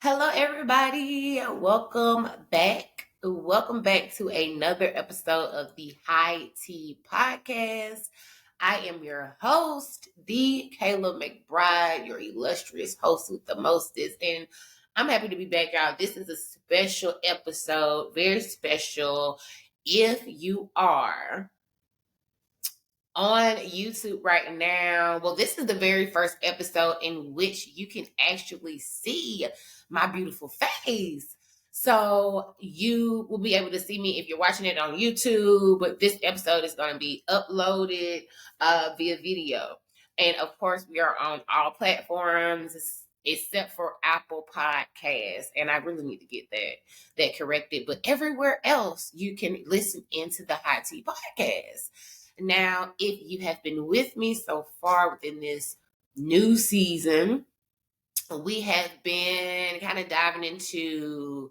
Hello, everybody. Welcome back. Welcome back to another episode of the High Tea Podcast. I am your host, the Kayla Mcbride, your illustrious host with the mostest. And I'm happy to be back, y'all. This is a special episode, very special. If you are on YouTube right now. Well, this is the very first episode in which you can actually see my beautiful face. So you will be able to see me if you're watching it on YouTube, but this episode is going to be uploaded via video. And of course, we are on all platforms except for Apple Podcasts. And I really need to get that corrected. But everywhere else, you can listen into the High Tea Podcast. Now, if you have been with me so far within this new season, we have been kind of diving into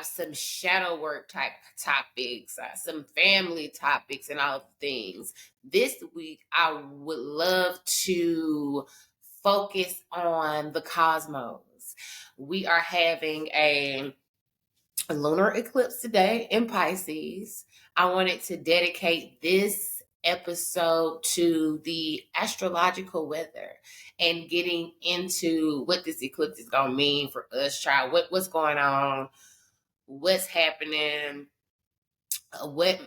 some shadow work type topics, some family topics, and all of the things. This week, I would love to focus on the cosmos. We are having a lunar eclipse today in Pisces. I wanted to dedicate this episode to the astrological weather and getting into what this eclipse is going to mean for us, child. What's going on? What's happening? What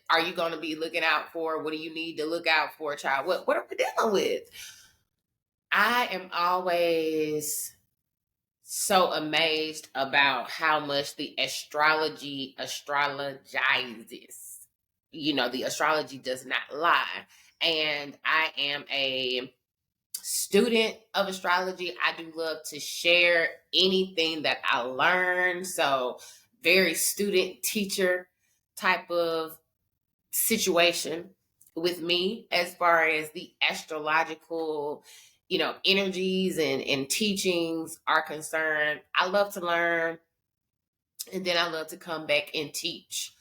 are you going to be looking out for? What do you need to look out for, child? What are we dealing with? I am always so amazed about how much the astrology astrologizes. The astrology does not lie. And I am a student of astrology. I do love to share anything that I learn. So, very student teacher type of situation with me as far as the astrological energies and teachings are concerned. I love to learn, and then I love to come back and teach.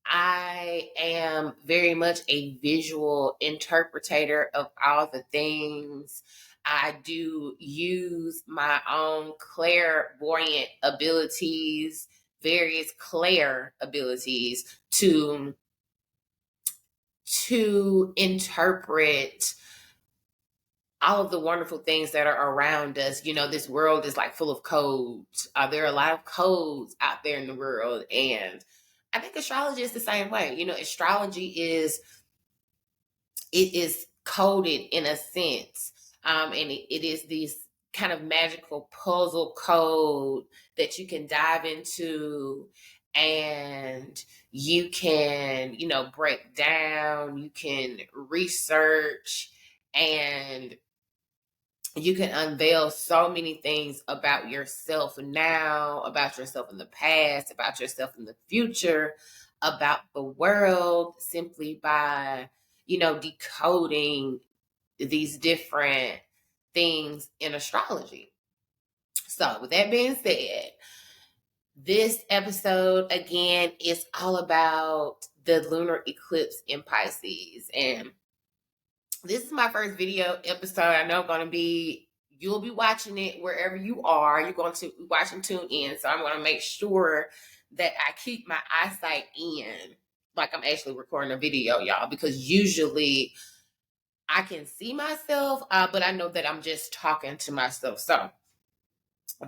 I am very much a visual interpreter of all the things. I do use my own clairvoyant abilities, various clair abilities to interpret all of the wonderful things that are around us. This world is like full of codes. There are a lot of codes out there in the world. And I think astrology is the same way. Astrology is coded in a sense. And it is this kind of magical puzzle code that you can dive into, and you can, break down, you can research, and you can unveil so many things about yourself now, about yourself in the past, about yourself in the future, about the world, simply by, decoding these different things in astrology. So, with that being said, this episode again is all about the lunar eclipse in Pisces. And this is my first video episode. I know you'll be watching it wherever you are. You're going to watch and tune in. So I'm going to make sure that I keep my eyesight in, like I'm actually recording a video, y'all, because usually I can see myself, but I know that I'm just talking to myself. So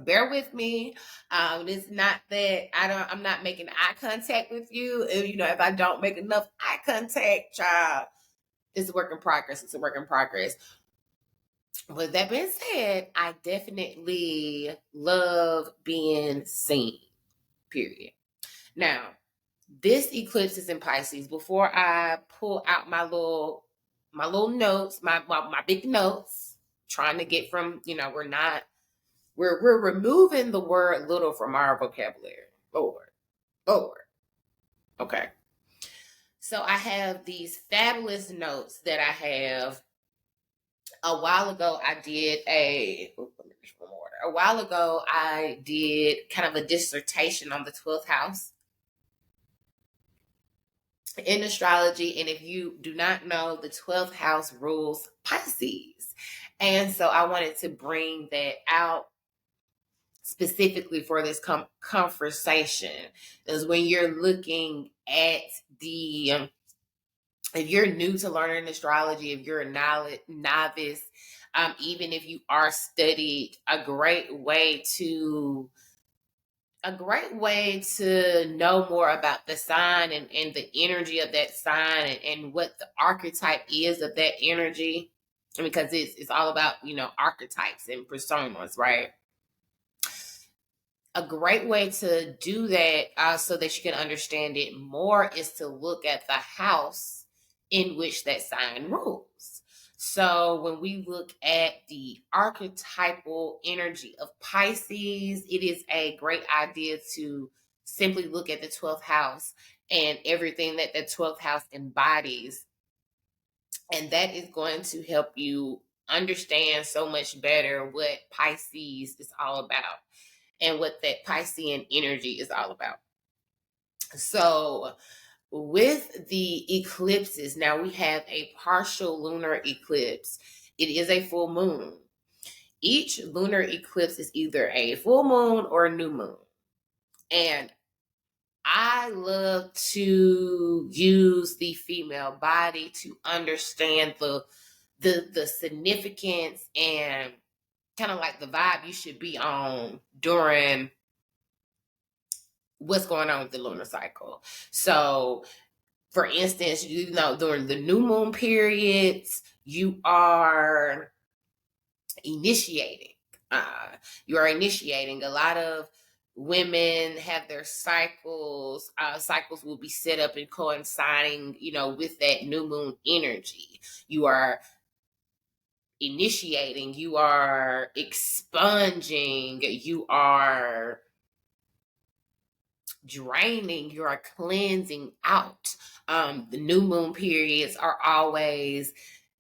bear with me. It's not that I'm not making eye contact with you. If I don't make enough eye contact, child, it's a work in progress. It's a work in progress. With that being said, I definitely love being seen, period. Now, this eclipse is in Pisces. Before I pull out my little notes, my big notes, trying to get from, we're removing the word little from our vocabulary. Lord. Okay. So I have these fabulous notes that I have. A while ago, I did kind of a dissertation on the 12th house in astrology. And if you do not know, the 12th house rules Pisces. And so I wanted to bring that out specifically for this conversation is when you're looking at the if you're new to learning astrology, if you're a novice, even if you are studied, a great way to know more about the sign and the energy of that sign and what the archetype is of that energy, because it's all about, archetypes and personas, right? A great way to do that so that you can understand it more is to look at the house in which that sign rules. So when we look at the archetypal energy of Pisces, it is a great idea to simply look at the 12th house and everything that the 12th house embodies. And that is going to help you understand so much better what Pisces is all about and what that Piscean energy is all about. So with the eclipses, now we have a partial lunar eclipse. It is a full moon. Each lunar eclipse is either a full moon or a new moon. And I love to use the female body to understand the significance and kind of like the vibe you should be on during what's going on with the lunar cycle. So, for instance, during the new moon periods, you are initiating. You are initiating. A lot of women have their cycles. Cycles will be set up and coinciding, with that new moon energy. You are initiating. You are expunging. You are draining, you are cleansing out. The new moon periods are always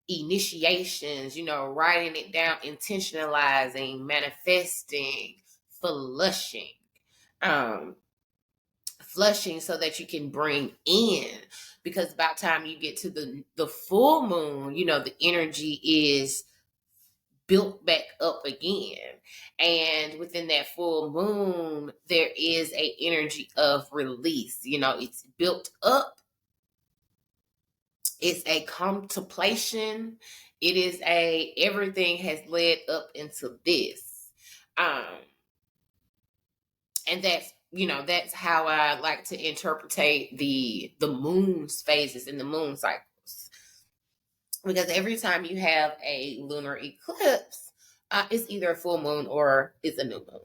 initiations, writing it down, intentionalizing, manifesting, flushing. Flushing so that you can bring in, because by the time you get to the full moon, the energy is built back up again. And within that full moon, there is a energy of release. It's built up. It's a contemplation. It is everything has led up into this. And that's how I like to interpretate the moon's phases and the moon cycles. Because every time you have a lunar eclipse, it's either a full moon or it's a new moon.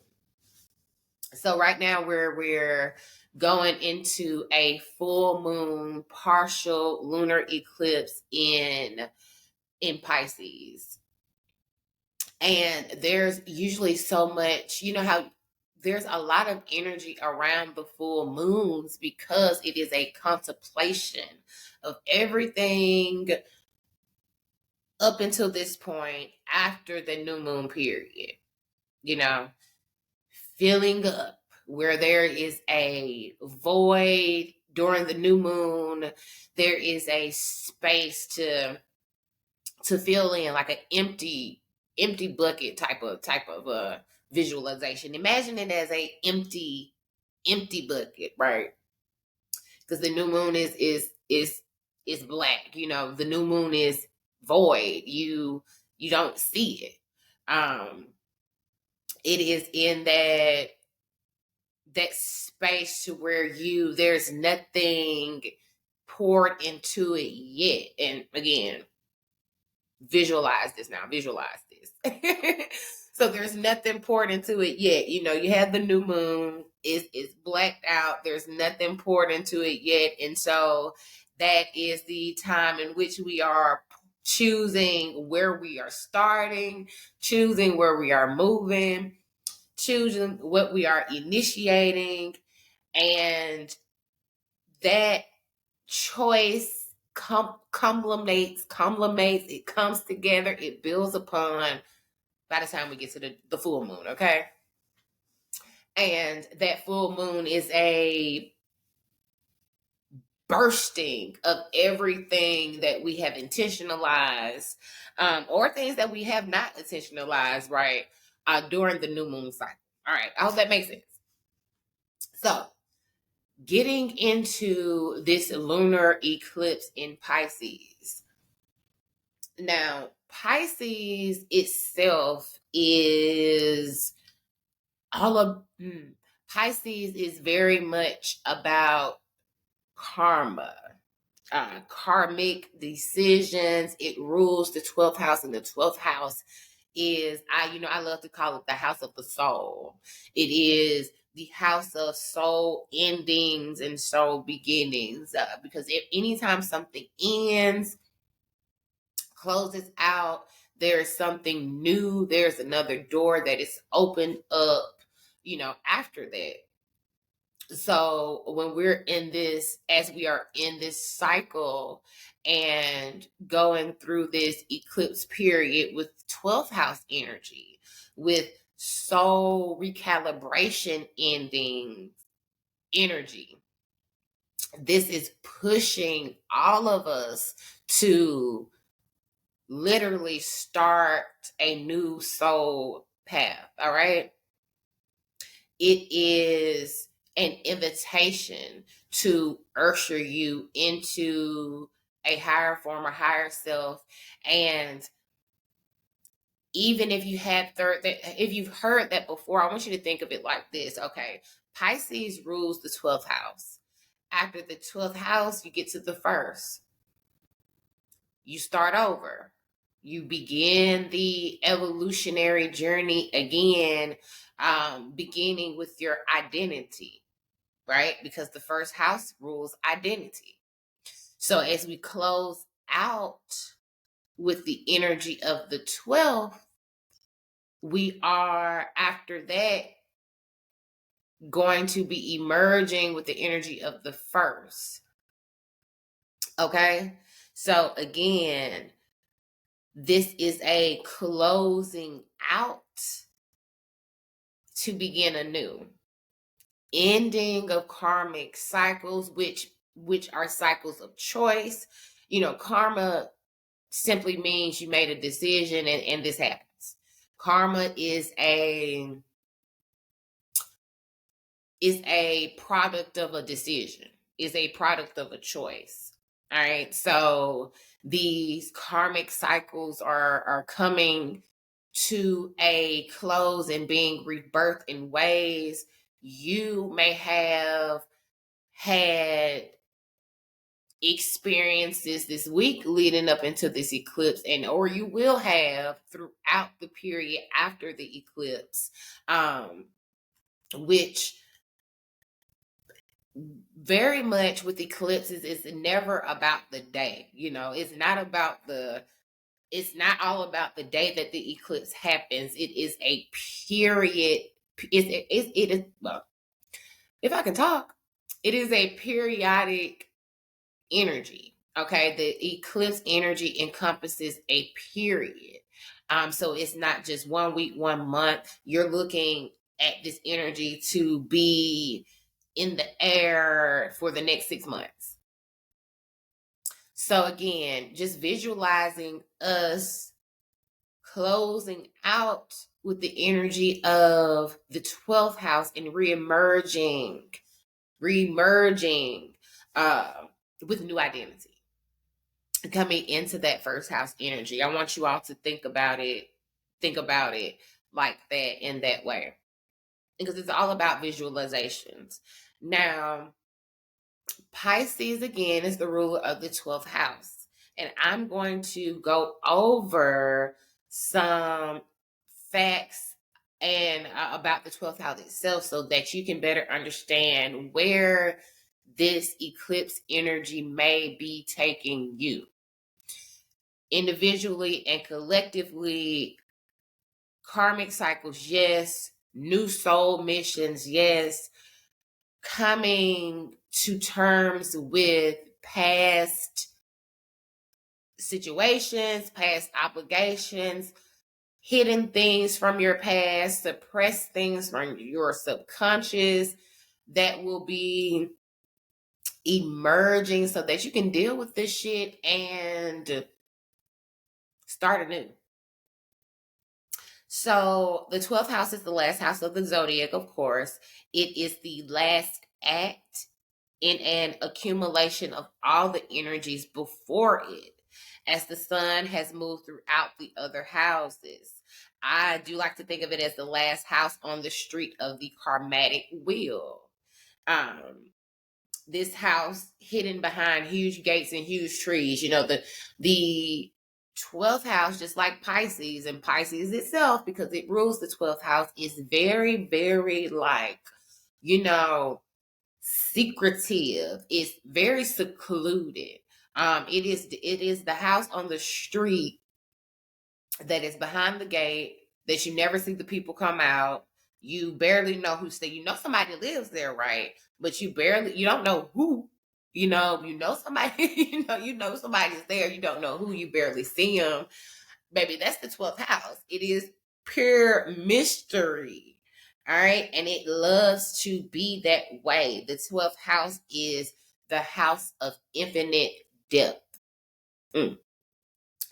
So right now we're going into a full moon partial lunar eclipse in Pisces. And there's usually so much, how there's a lot of energy around the full moons because it is a contemplation of everything up until this point after the new moon period, filling up where there is a void during the new moon. There is a space to fill in, like an empty bucket type of visualization. Imagine it as a empty bucket, right? Because the new moon is black. The new moon is void. You don't see it. It is in that space to where there's nothing poured into it yet. And again, visualize this. So there's nothing poured into it yet. You have the new moon. It's blacked out. There's nothing poured into it yet. And so that is the time in which we are choosing where we are starting, choosing where we are moving, choosing what we are initiating. And that choice culminates, it comes together, it builds upon by the time we get to the full moon, okay? And that full moon is a bursting of everything that we have intentionalized, or things that we have not intentionalized, right, during the new moon cycle. All right, I hope that makes sense. So, getting into this lunar eclipse in Pisces. Now, Pisces itself is all of Pisces is very much about karma, karmic decisions. It rules the 12th house, and the 12th house is, I love to call it the house of the soul. It is the house of soul endings and soul beginnings, because anytime something ends, closes out, there's something new, there's another door that is opened up, after that. So when we're in this, as we are in this cycle and going through this eclipse period with 12th house energy, with soul recalibration ending energy, this is pushing all of us to literally start a new soul path. All right. It is an invitation to usher you into a higher form or higher self. And even if if you've heard that before, I want you to think of it like this. Okay. Pisces rules the 12th house. After the 12th house, you get to the first. You start over. You begin the evolutionary journey again, beginning with your identity, right? Because the first house rules identity. So as we close out with the energy of the 12th, we are, after that, going to be emerging with the energy of the first. Okay? So again, this is a closing out to begin anew. Ending of karmic cycles, which are cycles of choice. Karma simply means you made a decision and this happens. Karma is a product of a decision, is a product of a choice. All right. So these karmic cycles are coming to a close and being rebirthed in ways you may have had experiences this week leading up into this eclipse, or you will have throughout the period after the eclipse, which very much with eclipses is never about the day. It's not all about the day that the eclipse happens. It is a period. It is, well, if I can talk, it is a periodic energy. Okay. The eclipse energy encompasses a period. So it's not just 1 week, 1 month. You're looking at this energy to be in the air for the next 6 months. So again, just visualizing us closing out with the energy of the 12th house and reemerging with new identity, coming into that first house energy. I want you all to think about it like that, in that way, because it's all about visualizations. Now, Pisces again is the ruler of the 12th house, and I'm going to go over some facts and about the 12th house itself so that you can better understand where this eclipse energy may be taking you. Individually and collectively, karmic cycles, yes. New soul missions, yes. Coming to terms with past situations, past obligations, hidden things from your past, suppressed things from your subconscious that will be emerging so that you can deal with this shit and start anew. So the 12th house is the last house of the zodiac, of course. It is the last act in an accumulation of all the energies before it, as the sun has moved throughout the other houses. I do like to think of it as the last house on the street of the karmatic wheel. Um, this house hidden behind huge gates and huge trees. You know, the 12th house, just like Pisces, and Pisces itself, because it rules the 12th house, is very, very like, you know, secretive. It's very secluded. It is the house on the street that is behind the gate, that you never see the people come out. You barely know who's there. You know somebody lives there, right? But you don't know who. You know somebody. you know somebody's there. You don't know who. You barely see them. Baby, that's the 12th house. It is pure mystery. All right. And it loves to be that way. The 12th house is the house of infinite depth.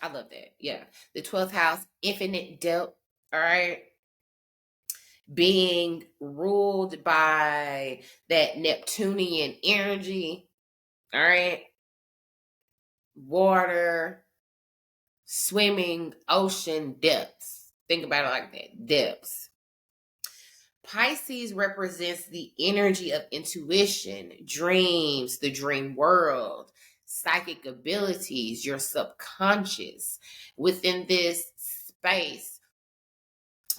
I love that. Yeah. The 12th house, infinite depth. All right. Being ruled by that Neptunian energy. All right. Water, swimming, ocean, depths. Think about it like that. Depths. Pisces represents the energy of intuition, dreams, the dream world, psychic abilities, your subconscious. Within this space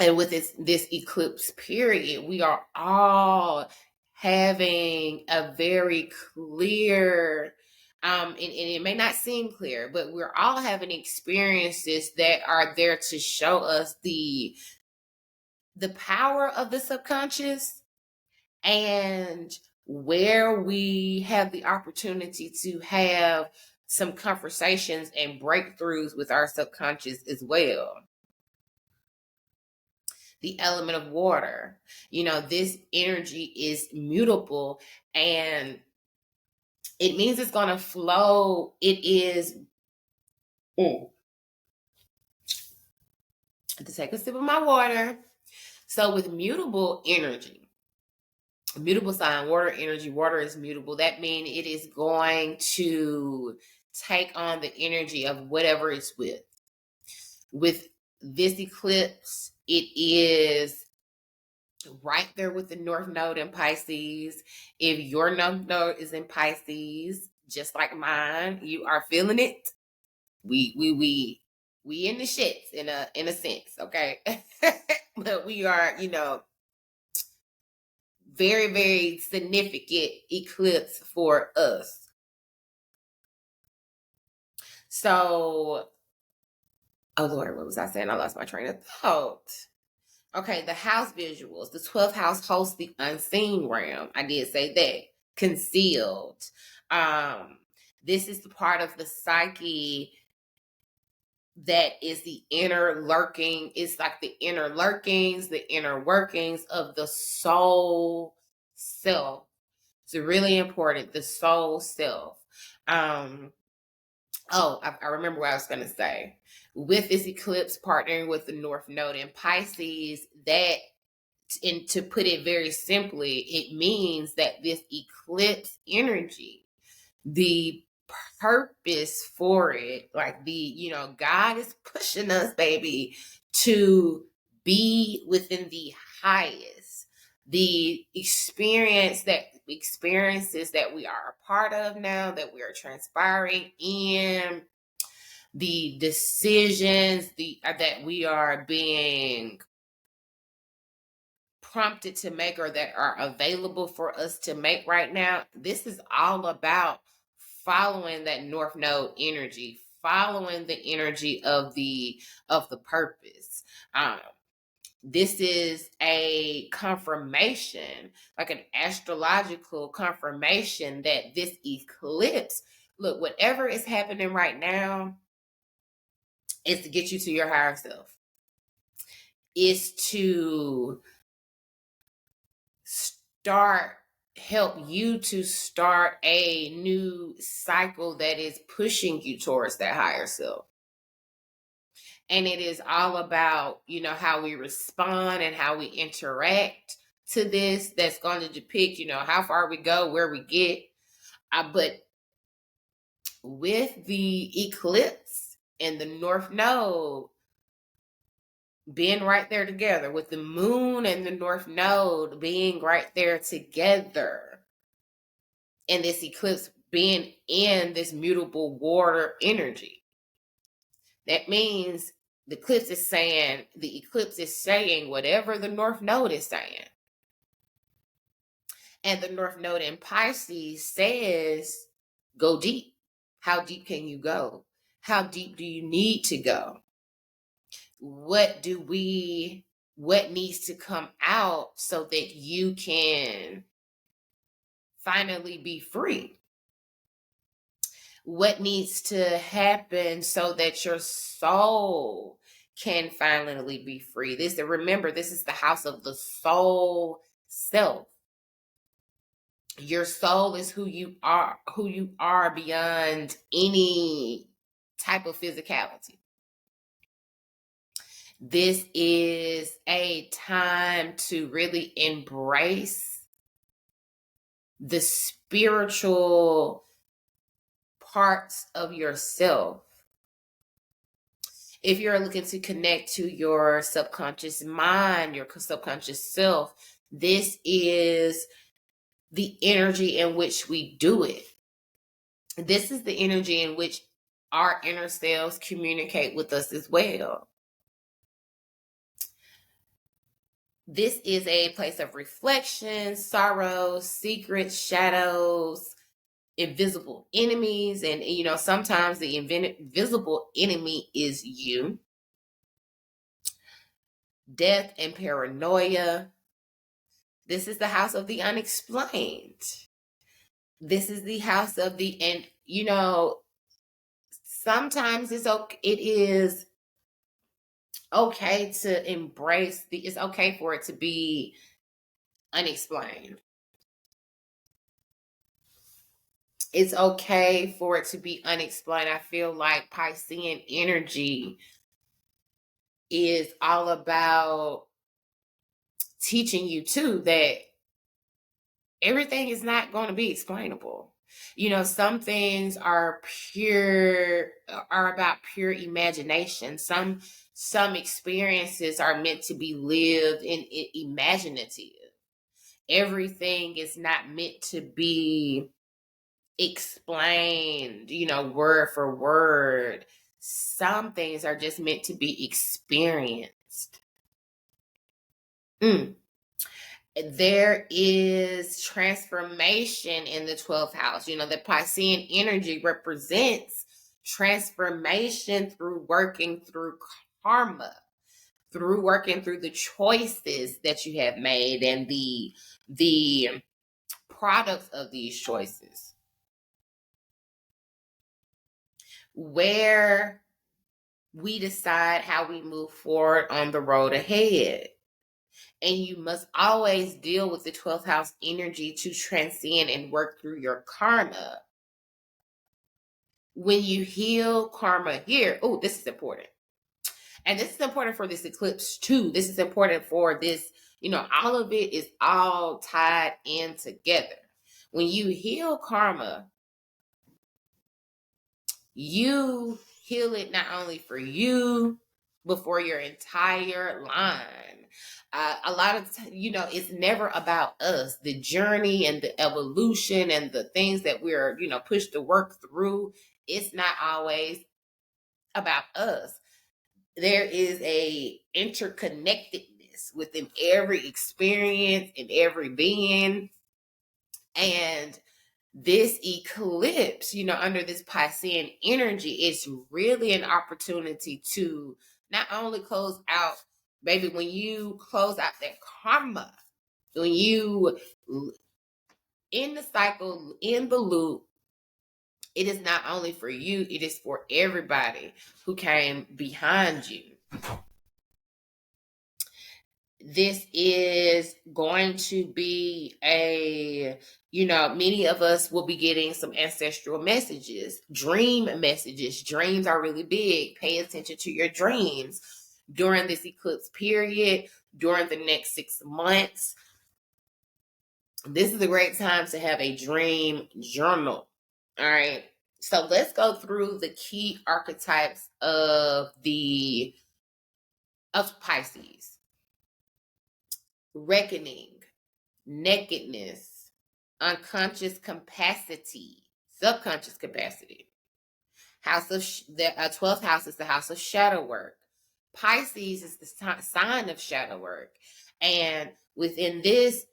and with this eclipse period, we are all having a very clear, and it may not seem clear, but we're all having experiences that are there to show us the power of the subconscious, and where we have the opportunity to have some conversations and breakthroughs with our subconscious as well. The element of water, this energy is mutable, and it means it's going to flow. It is. To take a sip of my water. So with mutable energy, mutable sign, water energy, water is mutable. That means it is going to take on the energy of whatever it's with. With this eclipse, it is right there with the North Node in Pisces. If your North Node is in Pisces, just like mine, you are feeling it. We in the shits in a sense, okay? But we are, very, very significant eclipse for us. So, oh Lord, what was I saying? I lost my train of thought. Okay, the house visuals. The 12th house hosts the unseen realm. I did say that. Concealed. This is the part of the psyche that is the inner lurking. It's like the inner lurkings, the inner workings of the soul self. It's really important, the soul self. I remember what I was going to say. With this eclipse partnering with the North Node in Pisces, and to put it very simply, it means that this eclipse energy, the purpose for it, like God is pushing us, baby, to be within the highest, the experiences that we are a part of now, that we are transpiring in, the decisions that we are being prompted to make, or that are available for us to make right now. This is all about following that North Node energy, following the energy of the purpose. This is a confirmation, like an astrological confirmation, that this eclipse, look, whatever is happening right now, is to get you to your higher self. Is to help you to start a new cycle that is pushing you towards that higher self. And it is all about, how we respond and how we interact to this. That's going to depict, how far we go, where we get. But with the eclipse and the North Node being right there together, with the moon and the North Node being right there together, and this eclipse being in this mutable water energy, that means the eclipse is saying whatever the North Node is saying. And the North Node in Pisces says, go deep. How deep can you go? How deep do you need to go? What needs to come out so that you can finally be free? What needs to happen so that your soul can finally be free? Remember, this is the house of the soul self. Your soul is who you are beyond any type of physicality. This is a time to really embrace the spiritual parts of yourself. If you're looking to connect to your subconscious mind, your subconscious self, this is the energy in which we do it. This is the energy in which our inner selves communicate with us as well. This is a place of reflection, sorrow, secrets, shadows, invisible enemies. And, sometimes the invisible enemy is you. Death and paranoia. This is the house of the unexplained. This is the house of and sometimes it is okay to embrace it's okay for it to be unexplained. It's okay for it to be unexplained. I feel like Piscean energy is all about teaching you too that everything is not going to be explainable. Some things are about pure imagination. Some experiences are meant to be lived in imaginative. Everything is not meant to be explained, word for word. Some things are just meant to be experienced. There is transformation in the 12th house. The Piscean energy represents transformation through working through karma, through working through the choices that you have made and the products of these choices. Where we decide how we move forward on the road ahead. And you must always deal with the 12th house energy to transcend and work through your karma. When you heal karma here, this is important. And this is important for this eclipse too. This is important for this, all of it is all tied in together. When you heal karma, you heal it not only for you, but for your entire line. A lot of it's never about us. The journey and the evolution and the things that we're pushed to work through, it's not always about us. There is a interconnectedness within every experience and every being. And this eclipse, under this Piscean energy, it's really an opportunity to not only close out, baby, when you close out that karma, when you in the cycle, in the loop, it is not only for you, it is for everybody who came behind you. this is going to be many of us will be getting some ancestral messages, dream messages. Dreams are really big. Pay attention to your dreams during this eclipse period, during the next 6 months. This is a great time to have a dream journal. All right. So let's go through the key archetypes of Pisces. Reckoning, nakedness, unconscious capacity, subconscious capacity. House of the 12th house is the house of shadow work. Pisces is the sign of shadow work, and within this,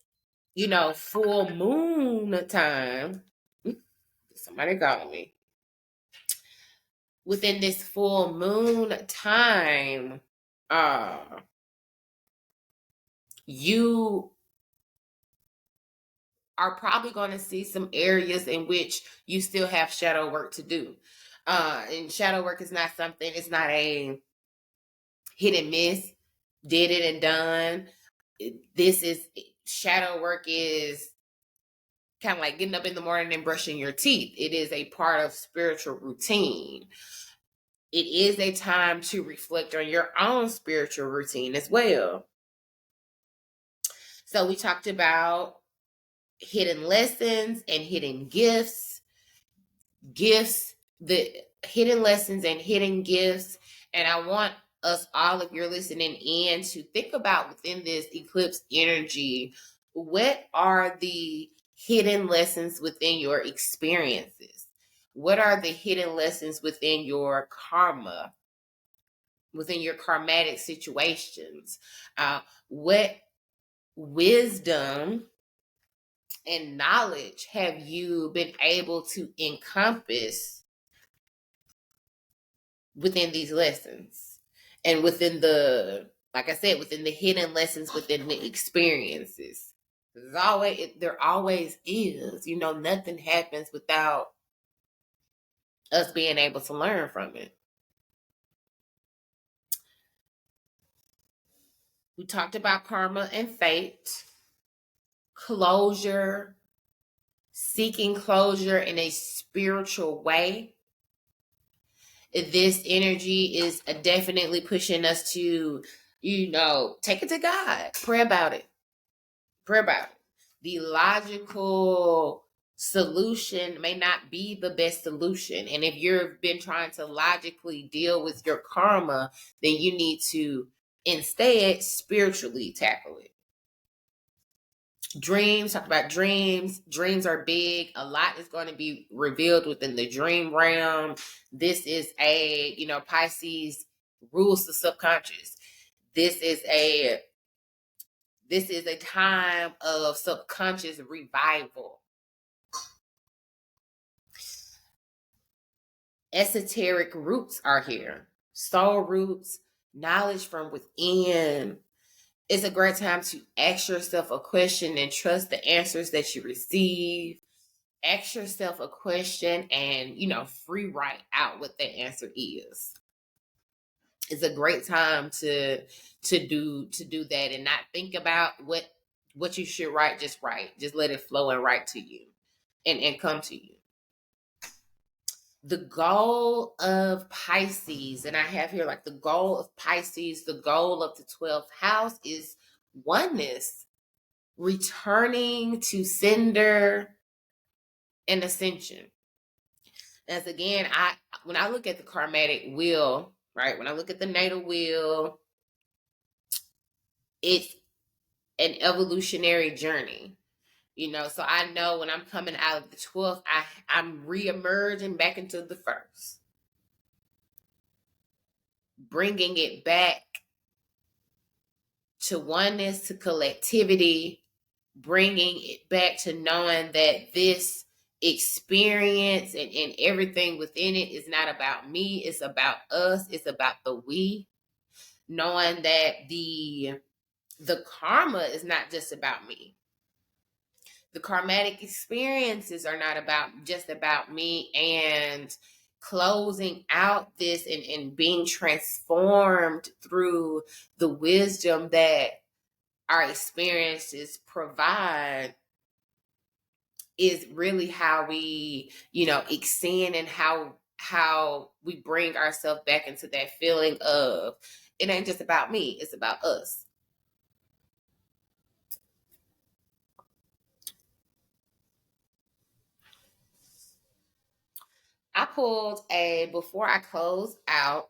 full moon time. Somebody calling me. Within this full moon time, you are probably going to see some areas in which you still have shadow work to do. And shadow work is not something, it's not a hit and miss, did it and done. Shadow work is kind of like getting up in the morning and brushing your teeth. It is a part of spiritual routine. It is a time to reflect on your own spiritual routine as well. So we talked about hidden lessons and hidden gifts. The hidden lessons and hidden gifts. And I want us all, if you're listening in, to think about within this eclipse energy, what are the hidden lessons within your experiences? What are the hidden lessons within your karma, within your karmatic situations? What wisdom and knowledge have you been able to encompass within these lessons? And within like I said, within the hidden lessons, within the experiences. There always is. Nothing happens without us being able to learn from it. We talked about karma and fate, closure, seeking closure in a spiritual way. This energy is definitely pushing us to, take it to God. Pray about it. The logical solution may not be the best solution. And if you've been trying to logically deal with your karma, then you need to instead spiritually tackle it. Dreams, talk about dreams. Dreams are big. A lot is going to be revealed within the dream realm. This is Pisces rules the subconscious. This is a time of subconscious revival. Esoteric roots are here. Soul roots, knowledge from within. It's a great time to ask yourself a question and trust the answers that you receive. Ask yourself a question and, free write out what the answer is. It's a great time to do that and not think about what you should write. Just write. Just let it flow and write to you and come to you. The goal of Pisces, and I have here the goal of Pisces, the goal of the 12th house is oneness, returning to sender and ascension. As again, when I look at the karmatic wheel, right? When I look at the natal wheel, it's an evolutionary journey. So I know when I'm coming out of the 12th, I'm re-emerging back into the first. Bringing it back to oneness, to collectivity, bringing it back to knowing that this experience and everything within it is not about me, it's about us, it's about the we. Knowing that the karma is not just about me. The karmatic experiences are not just about me, and closing out this and being transformed through the wisdom that our experiences provide is really how we, extend, and how we bring ourselves back into that feeling of it ain't just about me, it's about us. I pulled a before I close out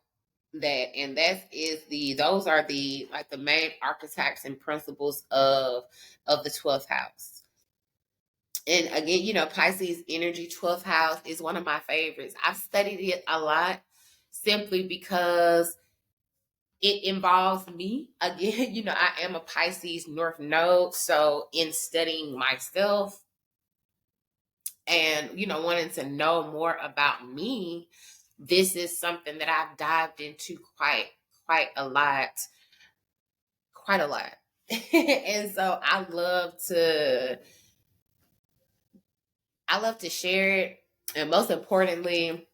that, and those are the like the main archetypes and principles of the 12th house. And again, Pisces energy, 12th house is one of my favorites. I've studied it a lot simply because it involves me. Again, I am a Pisces North Node. So in studying myself and, wanting to know more about me, this is something that I've dived into quite a lot. Quite a lot. And so I love to share it. And most importantly,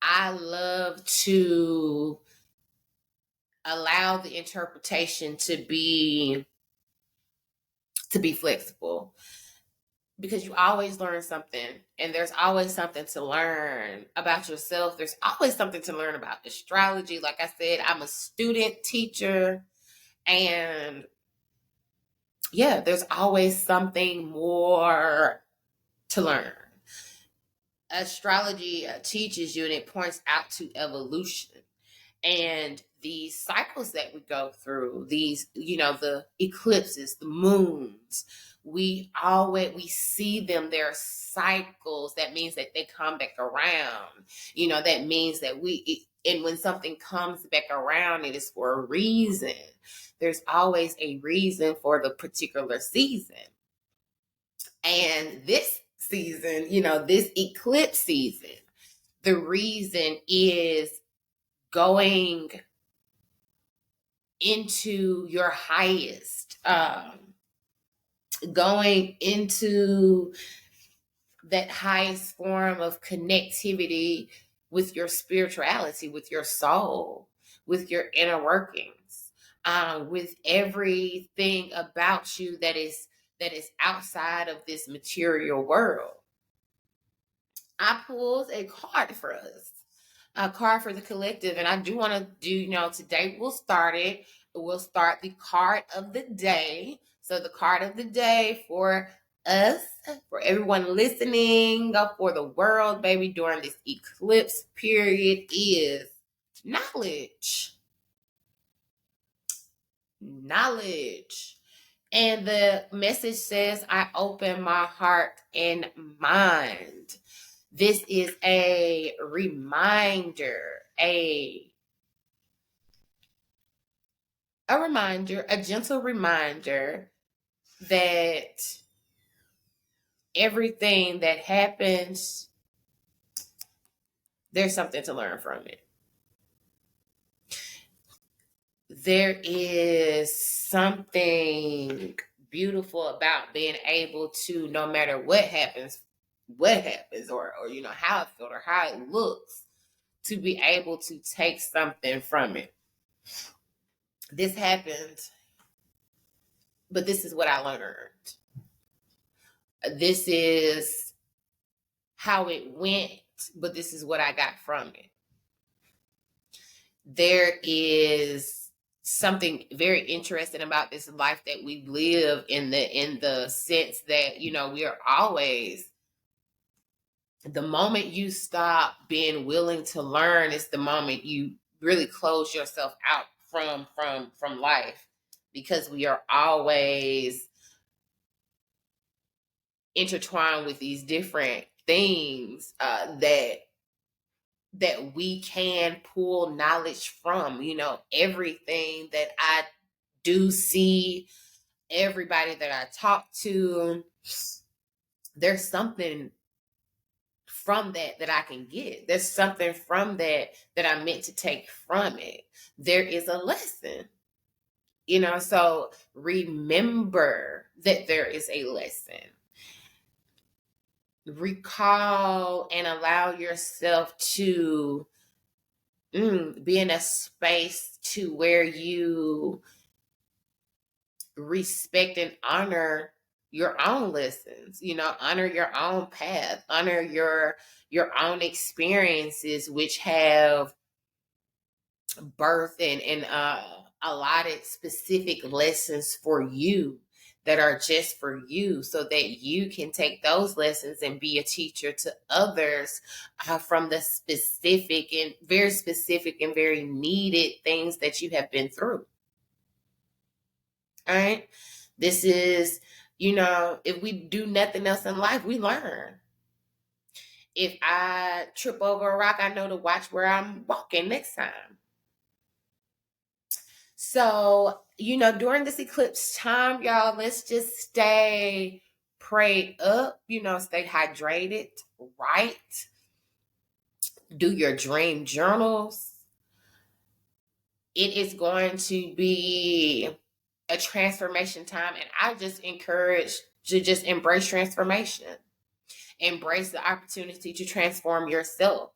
I love to allow the interpretation to be flexible, because you always learn something, and there's always something to learn about yourself. There's always something to learn about astrology. Like I said, I'm a student teacher, and yeah, there's always something more to learn. Astrology teaches you, and it points out to evolution and the cycles that we go through. These, the eclipses, the moons, we see them. There are cycles. That means that they come back around. That means that and when something comes back around, it is for a reason. There's always a reason for the particular season. And this season, this eclipse season, the reason is going into your highest, going into that highest form of connectivity with your spirituality, with your soul, with your inner workings, with everything about you that is outside of this material world. I pulled a card for us, a card for the collective, and I do want to do, today we'll start it. We'll start the card of the day. So the card of the day for us, for everyone listening, for the world, baby, during this eclipse period is knowledge. Knowledge. And the message says, I open my heart and mind. This is a reminder, a gentle reminder that everything that happens, there's something to learn from it. There is something beautiful about being able to, no matter what happens, or how it felt or how it looks, to be able to take something from it. This happened, but this is what I learned. This is how it went, but this is what I got from it. There is something very interesting about this life that we live in the sense that, we are always, the moment you stop being willing to learn is the moment you really close yourself out from life, because we are always intertwined with these different things that we can pull knowledge from. Everything that I do see, everybody that I talk to, there's something from that I can get. There's something from that I'm meant to take from it. There is a lesson, so remember that there is a lesson. Recall and allow yourself to be in a space to where you respect and honor your own lessons, honor your own path, honor your own experiences, which have birth and allotted specific lessons for you that are just for you, so that you can take those lessons and be a teacher to others from the specific and very needed things that you have been through. All right. This is, if we do nothing else in life, we learn. If I trip over a rock, I know to watch where I'm walking next time. So, during this eclipse time, y'all, let's just stay prayed up, stay hydrated, write, do your dream journals. It is going to be a transformation time, and I just encourage to just embrace transformation. Embrace the opportunity to transform yourself.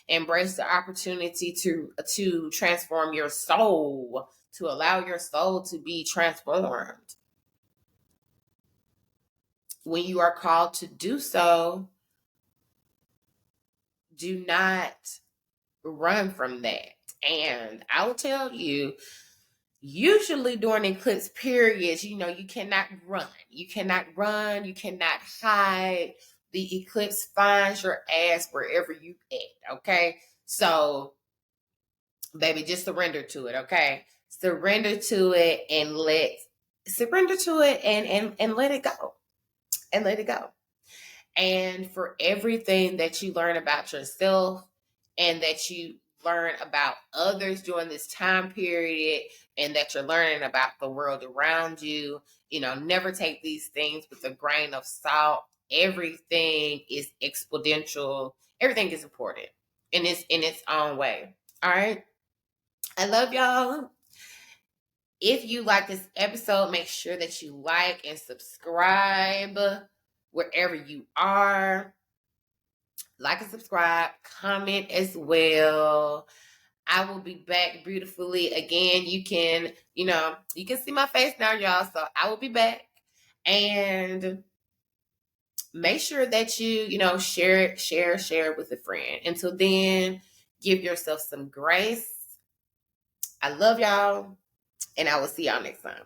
Embrace the opportunity to transform your soul, to allow your soul to be transformed. When you are called to do so, do not run from that. And I will tell you, usually during eclipse periods, you cannot run. You cannot run. You cannot hide. The eclipse finds your ass wherever you at, okay? So, baby, just surrender to it, okay? Surrender to it and let it go. And let it go. And for everything that you learn about yourself and that you learn about others during this time period, and that you're learning about the world around you, never take these things with a grain of salt. Everything is exponential. Everything is important in its own way. All right. I love y'all. If you like this episode, make sure that you like and subscribe wherever you are. Like and subscribe, comment as well. I will be back beautifully again. You can see my face now, y'all. So I will be back. And make sure that you, share it with a friend. Until then, give yourself some grace. I love y'all. And I will see y'all next time.